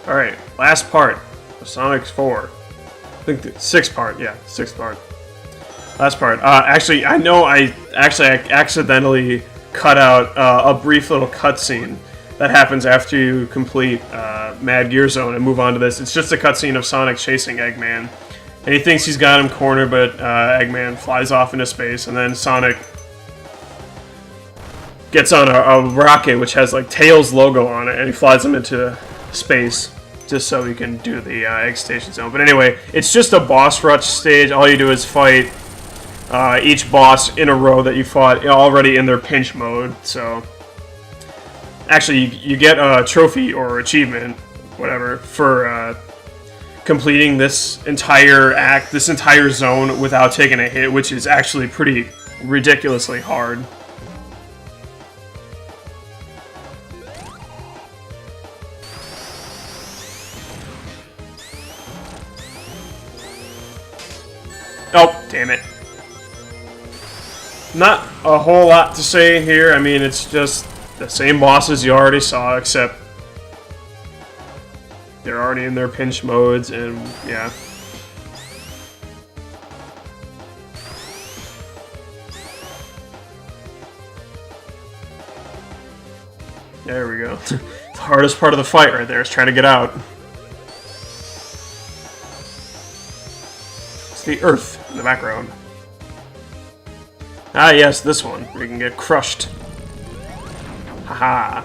Alright, last part of Sonic 4. I think the sixth part, yeah, sixth part. Last part. Actually, I know I accidentally cut out a brief little cutscene that happens after you complete Mad Gear Zone and move on to this. It's just a cutscene of Sonic chasing Eggman. And he thinks he's got him cornered, but Eggman flies off into space, and then Sonic gets on a rocket which has like Tails' logo on it, and he flies him into space just so he can do the Egg Station Zone. But anyway, it's just a boss rush stage. All you do is fight each boss in a row that you fought already in their pinch mode. So actually, you get a trophy or achievement, whatever, for completing this entire act, this entire zone without taking a hit, which is actually pretty ridiculously hard. Oh, damn it. Not a whole lot to say here. I mean, it's just the same bosses you already saw, except they're already in their pinch modes, and yeah. There we go. The hardest part of the fight right there is trying to get out. It's the Earth in the background. Ah yes, this one, where you can get crushed. Haha.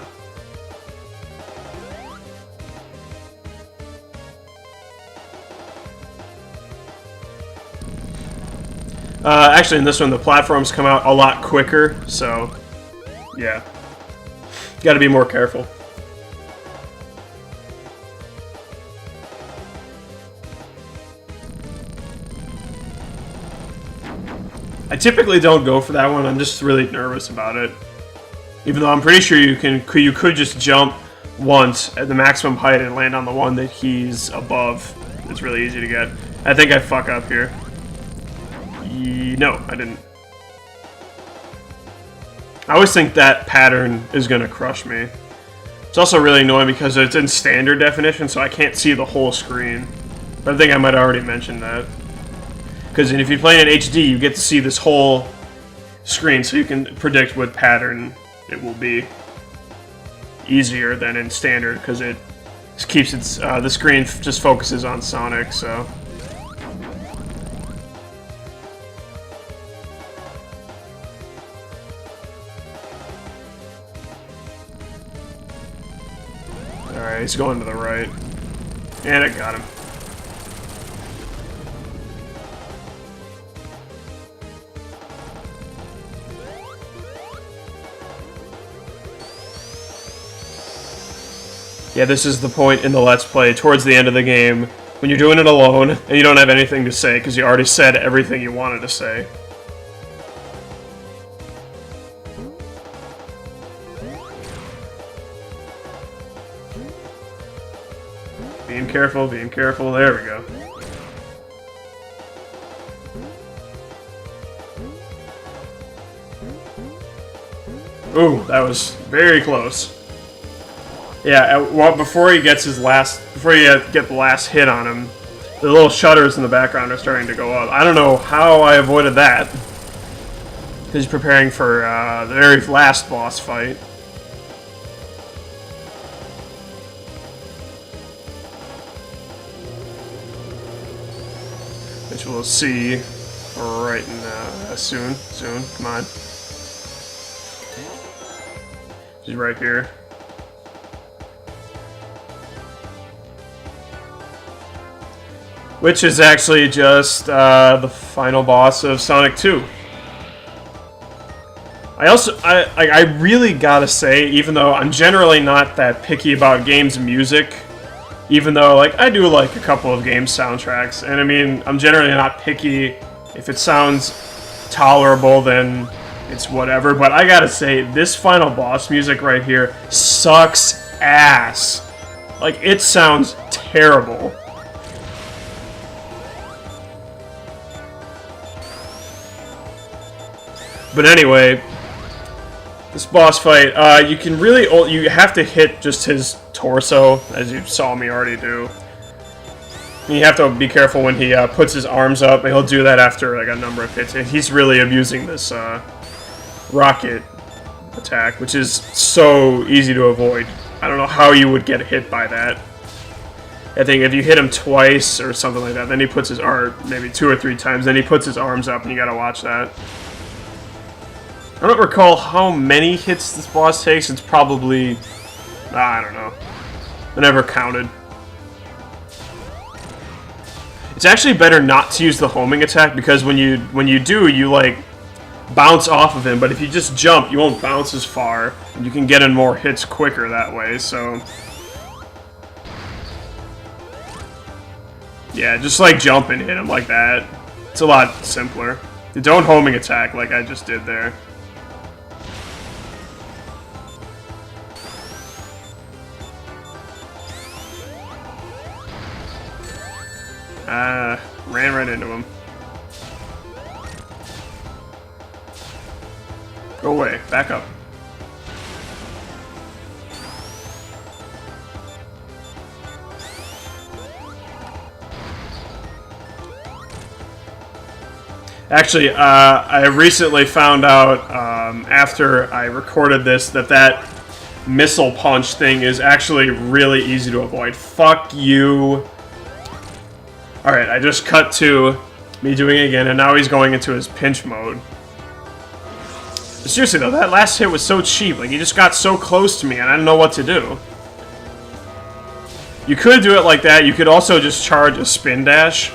Actually, in this one, the platforms come out a lot quicker, so yeah. Gotta be more careful. I typically don't go for that one. I'm just really nervous about it. Even though I'm pretty sure you could just jump once at the maximum height and land on the one that he's above. It's really easy to get. I think I fuck up here. No, I didn't. I always think that pattern is gonna crush me. It's also really annoying because it's in standard definition, so I can't see the whole screen. But I think I might have already mentioned that. Because if you play in HD, you get to see this whole screen, so you can predict what pattern it will be. Easier than in standard, because it keeps its the screen just focuses on Sonic. So all right, he's going to the right, and I got him. Yeah, this is the point in the Let's Play, towards the end of the game, when you're doing it alone, and you don't have anything to say, because you already said everything you wanted to say. Being careful, there we go. Ooh, that was very close. Yeah, well, before he gets his last, before you get the last hit on him, the little shutters in the background are starting to go up. I don't know how I avoided that. Because he's preparing for the very last boss fight. Which we'll see right now, soon, come on. She's right here. Which is actually just the final boss of Sonic 2. I really gotta say, even though I'm generally not that picky about games music, even though like I do like a couple of game soundtracks, and I mean I'm generally not picky. If it sounds tolerable, then it's whatever. But I gotta say, this final boss music right here sucks ass. Like, it sounds terrible. But anyway, this boss fight, you can really, you have to hit just his torso, as you saw me already do. And you have to be careful when he puts his arms up. He'll do that after like a number of hits. He's really abusing this rocket attack, which is so easy to avoid. I don't know how you would get hit by that. I think if you hit him twice or something like that, then he puts his arm, maybe 2 or 3 times, then he puts his arms up, and you gotta watch that. I don't recall how many hits this boss takes. It's probably, I don't know. I never counted. It's actually better not to use the homing attack, because when you do, you like bounce off of him, but if you just jump, you won't bounce as far, and you can get in more hits quicker that way, so... Yeah, just like jump and hit him like that. It's a lot simpler. Don't homing attack like I just did there. Ran right into him. Go away. Back up. Actually, I recently found out, after I recorded this, that missile punch thing is actually really easy to avoid. Fuck you. Alright, I just cut to me doing it again, and now he's going into his pinch mode. Seriously though, that last hit was so cheap. Like, he just got so close to me, and I didn't know what to do. You could do it like that. You could also just charge a spin dash.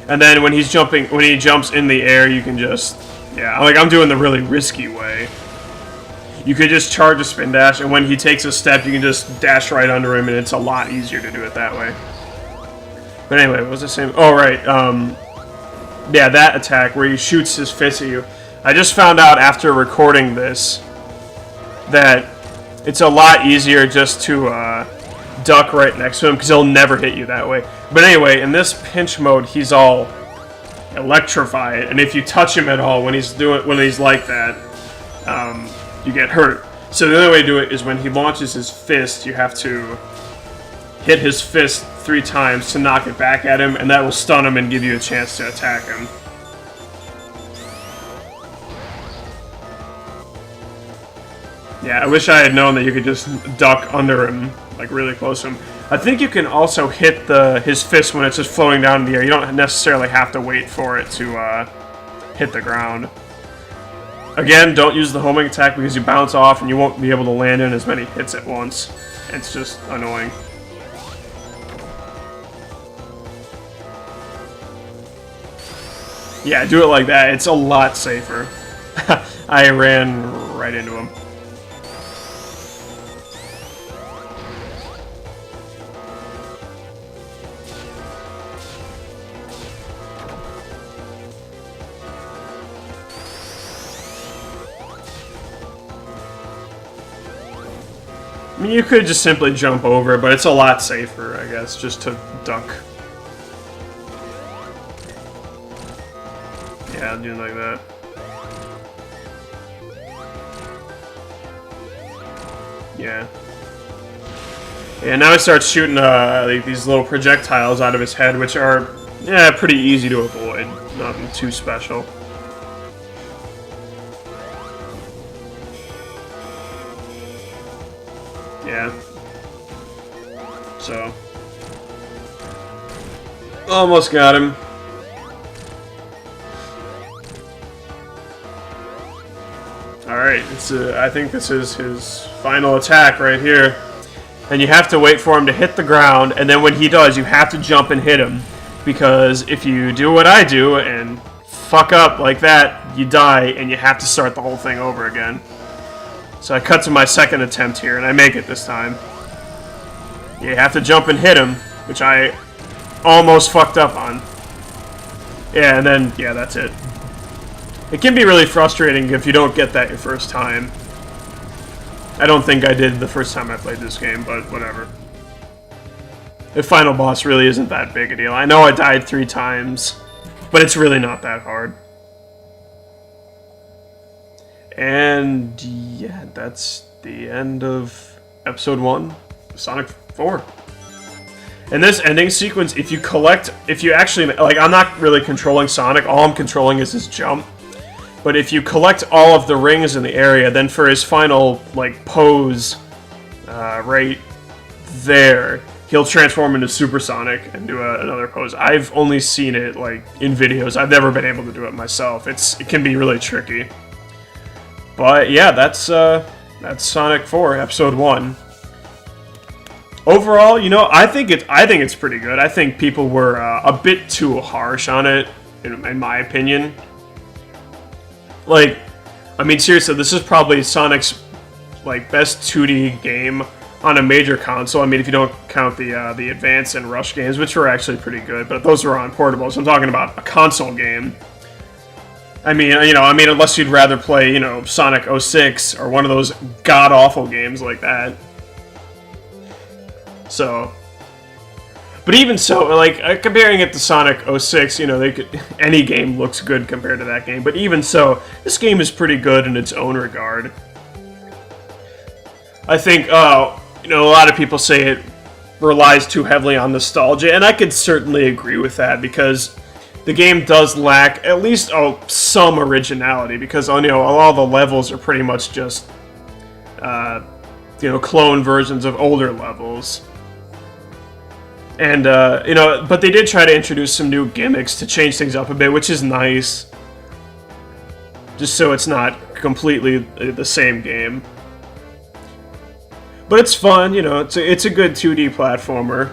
And then when he jumps in the air, you can just, yeah, like I'm doing the really risky way. You could just charge a spin dash, and when he takes a step, you can just dash right under him, and it's a lot easier to do it that way. But anyway, what was I saying? Oh, right, yeah, that attack where he shoots his fist at you. I just found out after recording this that it's a lot easier just to, duck right next to him, because he'll never hit you that way. But anyway, in this pinch mode, he's all electrified, and if you touch him at all when he's like that, you get hurt. So the only way to do it is when he launches his fist, you have to hit his fist 3 times to knock it back at him, and that will stun him and give you a chance to attack him. Yeah, I wish I had known that you could just duck under him, like really close to him. I think you can also hit his fist when it's just floating down in the air. You don't necessarily have to wait for it to hit the ground. Again, don't use the homing attack because you bounce off and you won't be able to land in as many hits at once. It's just annoying. Yeah, do it like that. It's a lot safer. I ran right into him. I mean, you could just simply jump over, but it's a lot safer, I guess, just to duck. Yeah, do it like that. Yeah. Yeah, now he starts shooting like these little projectiles out of his head, which are, yeah, pretty easy to avoid. Nothing too special. Yeah. So. Almost got him. Alright, I think this is his final attack right here. And you have to wait for him to hit the ground, and then when he does, you have to jump and hit him. Because if you do what I do and fuck up like that, you die, and you have to start the whole thing over again. So I cut to my second attempt here, and I make it this time. You have to jump and hit him, which I almost fucked up on. Yeah, and then, yeah, that's it. It can be really frustrating if you don't get that your first time. I don't think I did the first time I played this game, but whatever. The final boss really isn't that big a deal. I know I died 3 times, but it's really not that hard. And yeah, that's the end of episode 1. Sonic 4. And this ending sequence, if you actually, like, I'm not really controlling Sonic, all I'm controlling is his jump. But if you collect all of the rings in the area, then for his final, like, pose, right there, he'll transform into Super Sonic and do another pose. I've only seen it, like, in videos. I've never been able to do it myself. It can be really tricky. But yeah, that's Sonic 4, Episode 1. Overall, you know, I think it's pretty good. I think people were a bit too harsh on it, in my opinion. Like, I mean, seriously, this is probably Sonic's, like, best 2D game on a major console. I mean, if you don't count the Advance and Rush games, which were actually pretty good, but those were on portable. So I'm talking about a console game. I mean, unless you'd rather play, you know, Sonic 06 or one of those god-awful games like that. So, but even so, like, comparing it to Sonic 06, you know, any game looks good compared to that game. But even so, this game is pretty good in its own regard. I think, you know, a lot of people say it relies too heavily on nostalgia, and I could certainly agree with that, because the game does lack at least some originality, because, you know, all the levels are pretty much just, you know, clone versions of older levels. And, you know, but they did try to introduce some new gimmicks to change things up a bit, which is nice. Just so it's not completely the same game. But it's fun, you know, it's a good 2D platformer.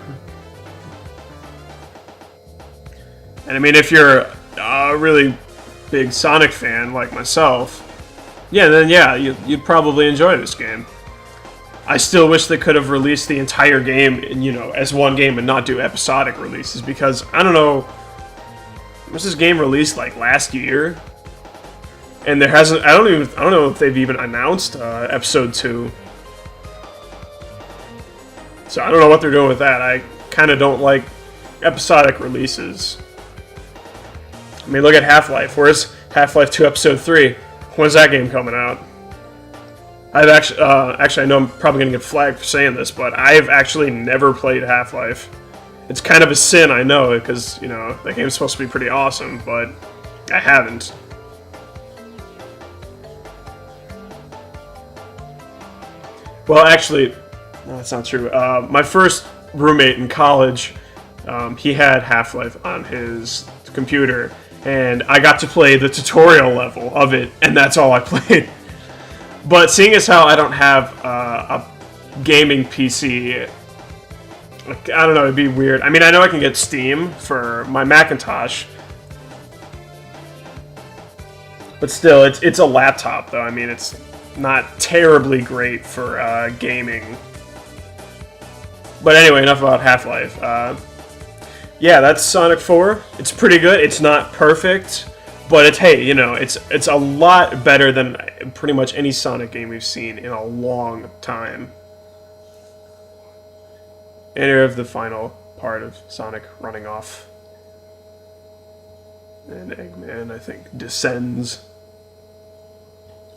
And I mean, if you're a really big Sonic fan like myself, yeah, then yeah, you'd probably enjoy this game. I still wish they could have released the entire game, you know, as one game and not do episodic releases, because I don't know, was this game released like last year? And there hasn't. I don't know if they've even announced episode 2. So I don't know what they're doing with that. I kind of don't like episodic releases. I mean, look at Half-Life. Where's Half-Life 2 Episode 3? When's that game coming out? I've actually, I know I'm probably going to get flagged for saying this, but I've actually never played Half-Life. It's kind of a sin, I know, because, you know, that game's supposed to be pretty awesome, but I haven't. Well, actually, no, that's not true. My first roommate in college, he had Half-Life on his computer, and I got to play the tutorial level of it, and that's all I played. But seeing as how I don't have a gaming PC, I don't know, it'd be weird. I mean, I know I can get Steam for my Macintosh, but still, it's a laptop, though. I mean, it's not terribly great for gaming. But anyway, enough about Half-Life. Yeah, that's Sonic 4. It's pretty good. It's not perfect. But it's, hey, you know, it's a lot better than pretty much any Sonic game we've seen in a long time. And here's the final part of Sonic running off. And Eggman, I think, descends.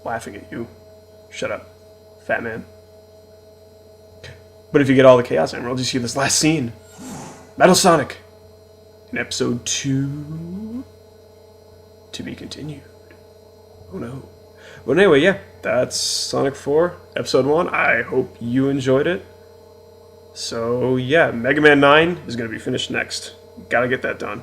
Laughing at you. Shut up, fat man. But if you get all the Chaos Emeralds, you see this last scene. Metal Sonic. In Episode 2... to be continued. Oh no. Well, anyway, yeah, that's Sonic 4, Episode 1. I hope you enjoyed it. So, yeah, Mega Man 9 is going to be finished next. Gotta get that done.